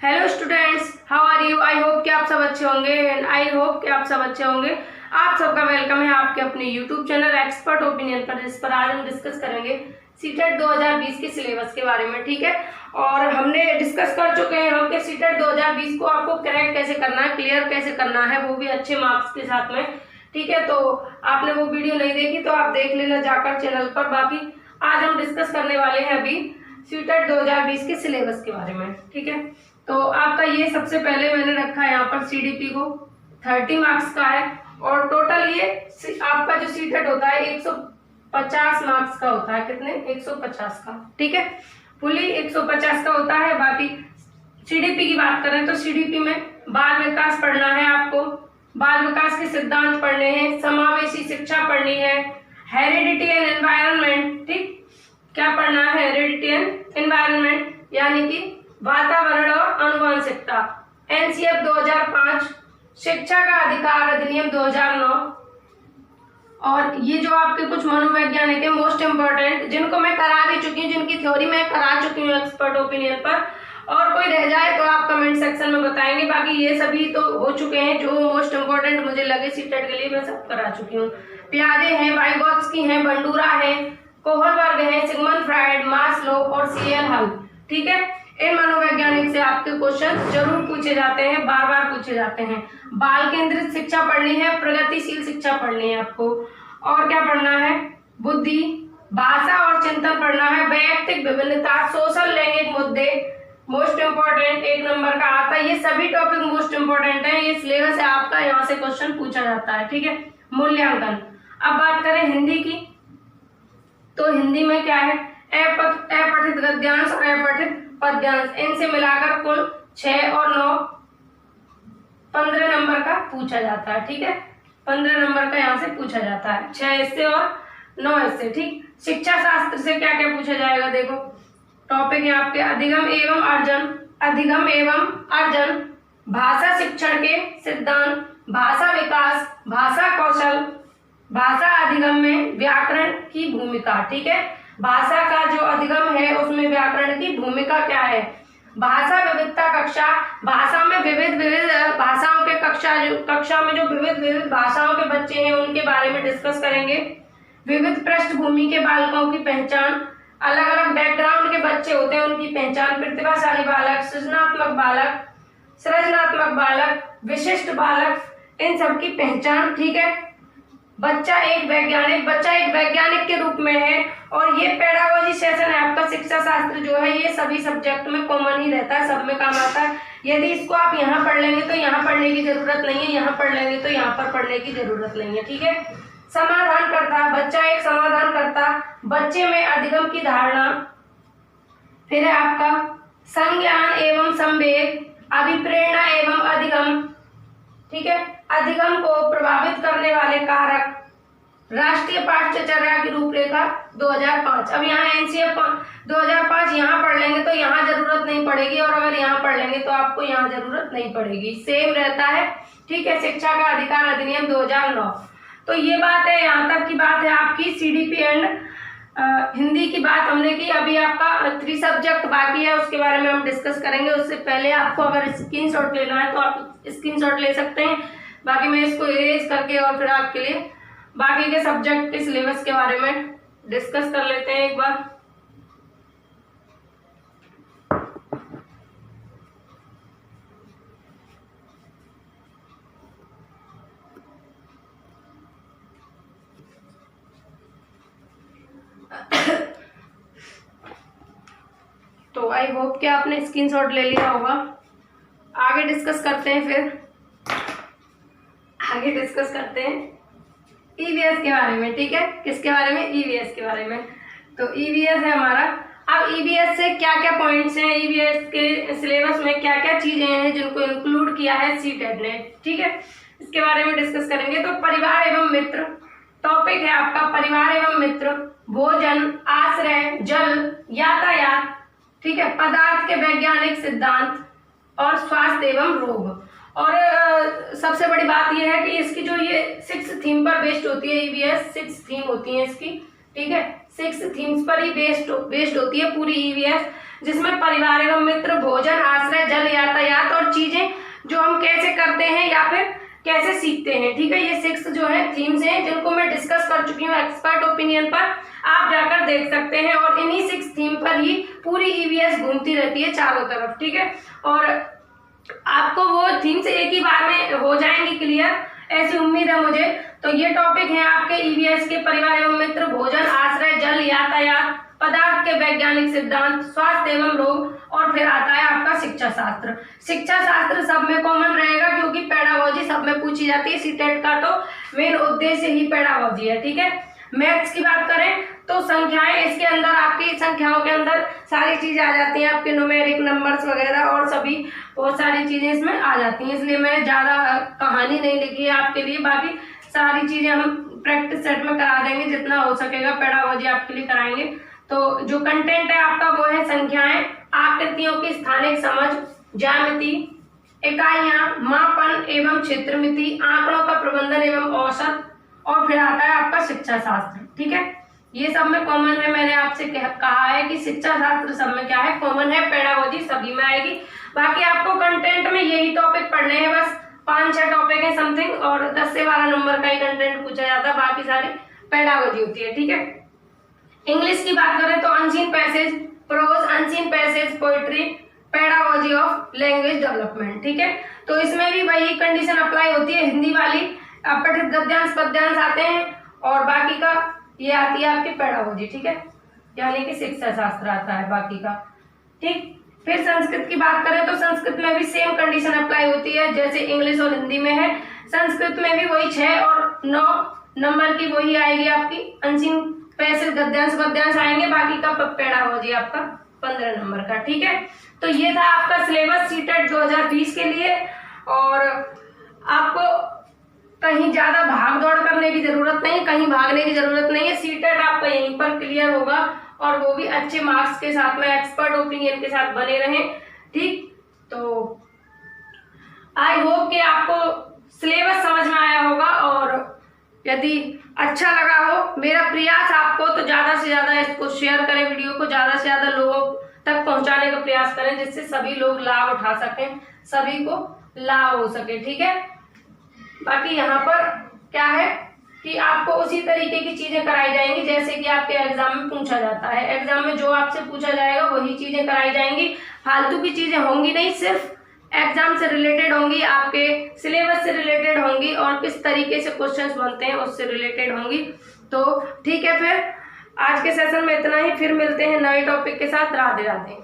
Hello students, how are you. I hope कि आप सब अच्छे होंगे एंड आई होप कि आप सब अच्छे होंगे। आप सबका वेलकम है आपके अपने यूट्यूब चैनल एक्सपर्ट ओपिनियन पर, जिस पर आज हम डिस्कस करेंगे सीटेट 2020 के सिलेबस के बारे में। ठीक है, और हमने डिस्कस कर चुके हैं हम कि सीटेट 2020 को आपको क्रैक कैसे करना है, क्लियर कैसे करना है, वो भी अच्छे मार्क्स के साथ में। ठीक है, तो आपने वो वीडियो नहीं देखी तो आप देख लेना जाकर चैनल पर। बाकी आज हम डिस्कस करने वाले हैं अभी सीटेट 2020 के सिलेबस के बारे में। ठीक है, तो आपका ये सबसे पहले मैंने रखा है यहाँ पर सीडीपी को 30 मार्क्स का है, और टोटल ये आपका जो सीटेट होता है 150 मार्क्स का होता है। कितने? 150 का। ठीक है, फुली 150 का होता है। बाकी सीडीपी की बात करें तो सीडीपी में बाल विकास पढ़ना है आपको, बाल विकास के सिद्धांत पढ़ने हैं, समावेशी शिक्षा पढ़नी है, हेरिडिटी एंड एनवायरनमेंट। ठीक, क्या पढ़ना है? हेरिडिटी एंड एनवायरनमेंट, यानी कि वातावरण और आनुवंशिकता। एनसीएफ 2005, शिक्षा का अधिकार अधिनियम 2009, और ये जो आपके कुछ मनोवैज्ञानिक है मोस्ट इम्पोर्टेंट, जिनको मैं करा भी चुकी हूँ, जिनकी थ्योरी मैं करा चुकी हूँ एक्सपर्ट ओपिनियन पर। और कोई रह जाए तो आप कमेंट सेक्शन में बताएंगे। बाकी ये सभी तो हो चुके हैं जो मोस्ट इम्पोर्टेंट मुझे लगे सीटेट के लिए, मैं सब करा चुकी हूँ। पियाजे हैं, वाइगोत्स्की हैं, बंडूरा है, कोहलबर्ग है, सिगमंड फ्राइड, मास्लो और सीएल हल। ठीक है, इन मनोवैज्ञानिक से आपके क्वेश्चन जरूर पूछे जाते हैं, बार बार पूछे जाते हैं। बाल केंद्रित शिक्षा पढ़नी है, प्रगतिशील शिक्षा पढ़नी है आपको, और क्या पढ़ना है? बुद्धि, भाषा और चिंतन पढ़ना है, वैयक्तिक विभिन्नता, सोशल लैंगिक मुद्दे मोस्ट इम्पोर्टेंट 1 नंबर का आता है। ये सभी टॉपिक मोस्ट इम्पोर्टेंट है, ये सिलेबस है आपका, यहाँ से क्वेश्चन पूछा जाता है। ठीक है, मूल्यांकन। अब बात करें हिंदी की, तो हिंदी में क्या है? अपठित गद्यांश और अपठित पद्यांश, इनसे मिलाकर कुल 6 और 9 15 नंबर का पूछा जाता है। ठीक है, 15 नंबर का यहाँ से पूछा जाता है, 6 इससे और 9 इससे। ठीक, शिक्षा शास्त्र से क्या क्या पूछा जाएगा? देखो टॉपिक है आपके अधिगम एवं अर्जन, अधिगम एवं अर्जन, भाषा शिक्षण के सिद्धांत, भाषा विकास, भाषा कौशल, भाषा अधिगम में व्याकरण की भूमिका। ठीक है, भाषा का जो अधिगम है उसमें व्याकरण की भूमिका क्या है? भाषा विविधता कक्षा, भाषा में विविध भाषाओं के कक्षा में जो विविध भाषाओं के बच्चे हैं उनके बारे में डिस्कस करेंगे। विविध पृष्ठभूमि के बालकों की पहचान, अलग अलग बैकग्राउंड के बच्चे होते हैं उनकी पहचान, प्रतिभाशाली बालक, सृजनात्मक बालक, विशिष्ट बालक, इन सब की पहचान। ठीक है, बच्चा एक वैज्ञानिक के रूप में है, और ये पेडागोजी सेशन है आपका। शिक्षा शास्त्र जो है ये सभी सब्जेक्ट में कॉमन ही रहता है, सब में काम आता है। यदि इसको आप यहाँ पढ़ लेंगे तो यहाँ पढ़ने की जरूरत नहीं है, यहाँ पढ़ लेंगे तो यहाँ पर पढ़ने की जरूरत नहीं है। ठीक है, समाधान करता, बच्चा एक समाधान करता, बच्चे में अधिगम की धारणा। फिर है आपका संज्ञान एवं संवेग, अभिप्रेरणा एवं अधिगम। ठीक है, अधिगम को प्रभावित करने वाले कारक, राष्ट्रीय पाठ्यचर्या की रूपरेखा 2005। अब यहाँ एनसीएफ 2005 यहाँ पढ़ लेंगे तो यहाँ जरूरत नहीं पड़ेगी, और अगर यहाँ पढ़ लेंगे तो आपको यहाँ जरूरत नहीं पड़ेगी, सेम रहता है। ठीक है, शिक्षा का अधिकार अधिनियम 2009। तो ये बात है, यहाँ तक की बात है आपकी सीडीपी एंड हिंदी की बात हमने की। अभी आपका 3 सब्जेक्ट बाकी है, उसके बारे में हम डिस्कस करेंगे। उससे पहले आपको अगर स्क्रीनशॉट लेना है तो आप स्क्रीनशॉट ले सकते हैं। बाकी मैं इसको इरेज करके और फिर आपके लिए बाकी के सब्जेक्ट के सिलेबस के बारे में डिस्कस कर लेते हैं एक बार। तो आई होप कि आपने स्क्रीनशॉट ले लिया होगा। आगे डिस्कस करते हैं, फिर आगे डिस्कस करते हैं ईवीएस के बारे में। ठीक है, किसके बारे में? ईवीएस के बारे में। तो ईवीएस है हमारा। अब ईवीएस से क्या क्या पॉइंट्स हैं, ईवीएस के सिलेबस में क्या क्या चीजें हैं जिनको इंक्लूड किया है सीटेट ने। ठीक है, इसके बारे में डिस्कस करेंगे। तो परिवार एवं मित्र टॉपिक है आपका, परिवार एवं मित्र, भोजन, आश्रय, जल, यातायात। ठीक है, पदार्थ के वैज्ञानिक सिद्धांत और स्वास्थ्य एवं रोग। और सबसे बड़ी बात यह है कि इसकी जो ये 6 थीम पर बेस्ड होती है ईवीएस, 6 थीम होती है इसकी। ठीक है, 6 थीम्स पर ही बेस्ड होती है पूरी ईवीएस। जिसमें परिवार एवं मित्र, भोजन, आश्रय, जल, यातायात और चीजें जो हम कैसे करते हैं या फिर कैसे सीखते हैं। ठीक है, ये 6 जो है थीम्स हैं जिनको मैं डिस्कस कर चुकी हूँ एक्सपर्ट ओपिनियन पर, आप जाकर देख सकते हैं। और इन्हीं 6 थीम पर ही पूरी ईवीएस घूमती रहती है चारों तरफ। ठीक है, और आपको वो थीम्स एक ही बार में हो जाएंगी क्लियर, ऐसी उम्मीद है मुझे। तो ये टॉपिक है आपके ईवीएस के परिवार एवं मित्र, भोजन, आश्रय, जल, यातायात, पदार्थ के वैज्ञानिक सिद्धांत, स्वास्थ्य एवं रोग, और फिर आता है आपका शिक्षा शास्त्र। शिक्षा शास्त्र सब में कॉमन रहेगा क्योंकि पेडागोजी सब में पूछी जाती है। सीटेट का तो मेन उद्देश्य ही पेडागोजी है। ठीक है, मैथ्स की बात करें तो संख्याएं, इसके अंदर आपकी संख्याओं के अंदर सारी चीज आ जाती हैं, आपके न्यूमेरिक नंबर्स वगैरह और सभी बहुत सारी चीजें इसमें आ जाती हैं। इसलिए मैं ज्यादा कहानी नहीं लिखी है आपके लिए, बाकी सारी चीजें हम प्रैक्टिस सेट में करा देंगे, जितना हो सकेगा पेडागोजी आपके लिए कराएंगे। तो जो कंटेंट है आपका वो है संख्याएं, आकृतियों की स्थानिक समझ, ज्यामिति, इकाइयां, मापन एवं क्षेत्रमिति, आंकड़ों का प्रबंधन एवं औसत, और फिर आता है आपका शिक्षा शास्त्र। ठीक है, ये सब में कॉमन है। मैंने आपसे कहा है कि शिक्षा शास्त्र सब में क्या है, कॉमन है। पेडागोजी सभी में आएगी। बाकी आपको कंटेंट में यही टॉपिक पढ़ने हैं, बस 5-6 टॉपिक है समथिंग, और 10 से 12 नंबर का ही कंटेंट पूछा जाता है, बाकी सारी पेडागोजी होती है। ठीक है, इंग्लिश की बात करें तो unseen passage, prose, unseen passage, poetry, pedagogy of language development. ठीक है, तो इसमें भी वही कंडीशन अप्लाई होती है, हिंदी वाली अपठित गद्यांश पद्यांश आते हैं, और बाकी का ये आती है आपकी पेडागोजी। ठीक है, यानी कि शिक्षा शास्त्र आता है बाकी का। ठीक, फिर संस्कृत की बात करें तो संस्कृत में भी सेम कंडीशन अप्लाई होती है जैसे इंग्लिश और हिंदी में है। संस्कृत में भी वही 6 और 9 नंबर की वही आएगी आपकी, अनसीन पैसेज, गद्यांश पद्यांश आएंगे, बाकी का पेडागोजी आपका 15 नंबर का। ठीक है, तो ये था आपका सिलेबस सीटेट 2020 के लिए, और आपको कहीं ज्यादा भाग दौड़ करने की जरूरत नहीं, कहीं भागने की जरूरत नहीं है। सीटेट आपका यहीं पर क्लियर होगा, और वो भी अच्छे मार्क्स के साथ में, एक्सपर्ट ओपिनियन के साथ बने रहें। ठीक, तो आई होप कि आपको सिलेबस समझ में आया होगा, और यदि अच्छा लगा हो मेरा प्रयास आपको, तो ज्यादा से ज्यादा इसको शेयर करें, वीडियो को ज्यादा से ज्यादा लोगों तक पहुंचाने का प्रयास करें, जिससे सभी लोग लाभ उठा सकें, सभी को लाभ हो सके। ठीक है, बाकी यहाँ पर क्या है कि आपको उसी तरीके की चीजें कराई जाएंगी जैसे कि आपके एग्जाम में पूछा जाता है। एग्जाम में जो आपसे पूछा जाएगा वही चीजें कराई जाएंगी, फालतू की चीजें होंगी नहीं, सिर्फ एग्जाम से रिलेटेड होंगी, आपके सिलेबस से रिलेटेड होंगी, और किस तरीके से क्वेश्चंस बनते हैं उससे रिलेटेड होंगी। तो ठीक है, फिर आज के सेशन में इतना ही, फिर मिलते हैं नए टॉपिक के साथ। राधे राधे।